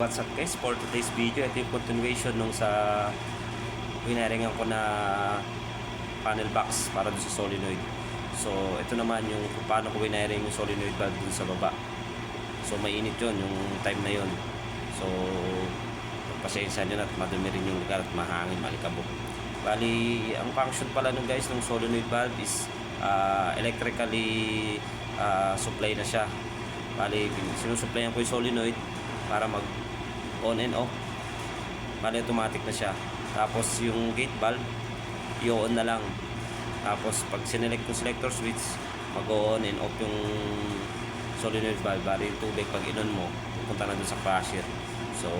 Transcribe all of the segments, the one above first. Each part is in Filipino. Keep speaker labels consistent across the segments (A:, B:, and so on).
A: What's up guys, for today's video, ito yung continuation nung sa winaringan ko na panel box para dun sa solenoid. So ito naman yung kung paano ko winaring yung solenoid valve dun sa baba. So mainit yun yung time na yun. So pasensya nyo na at madumi rin yung lugar at mahangin, malikabok. Bali, ang function pala nung guys ng solenoid valve is electrically supply na siya. Bali, sinusupplyan ko yung solenoid para mag on and off. Bali, automatic na siya. Tapos yung gate valve i-on na lang. Tapos pag sinelect yung selector switch, mag-on and off yung solenoid valve. Bali, yung tubig pag in-on mo, pupunta na dun sa crusher. So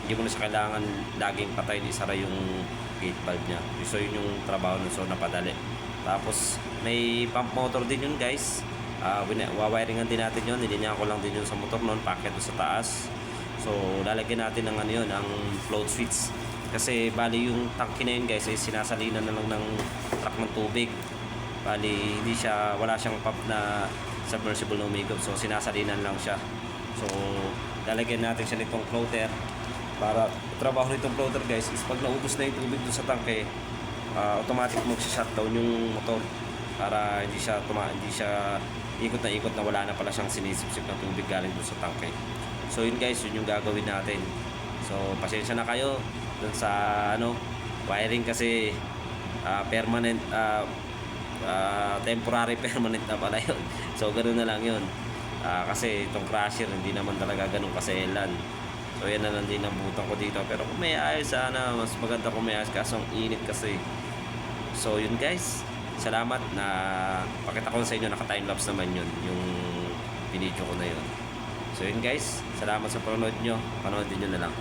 A: hindi mo na siya kailangan laging patay na isara yung gate valve nya. So yun yung trabaho nun, so napadali. Tapos may pump motor din yun guys. Wawiringan din natin yun, nilinya ko lang din yun sa motor noon, packet sa taas. So lalagyan natin ng ano yun, ang float switch. Kasi bali yung tangke na yun guys ay sinasalinan na lang ng truck ng tubig. Bali hindi siya, wala siyang pump na submersible na umigop, so sinasalinan lang siya. So lalagyan natin siya nitong floater. Para trabaho nitong floater guys is pag naubos na yung tubig dun sa tangke, automatic mag-shutdown yung motor para hindi siya ikot na wala na pala siyang sinisipsip na tubig galing dun sa tangke. So yun guys, yun yung gagawin natin. So pasensya na kayo dun sa wiring kasi permanent temporary permanent na pala yun. So ganoon na lang yun. Kasi itong crusher hindi naman talaga ganun kaselan. So yan na lang din nabutan ko dito. Pero kung may ayos sana, mas maganda kung may ayos, kaso ang init kasi. So yun guys, salamat na pakita ko sa inyo, naka timelapse naman yun yung video ko na yun. So yun guys, salamat sa panonood nyo, panoodin nyo na lang.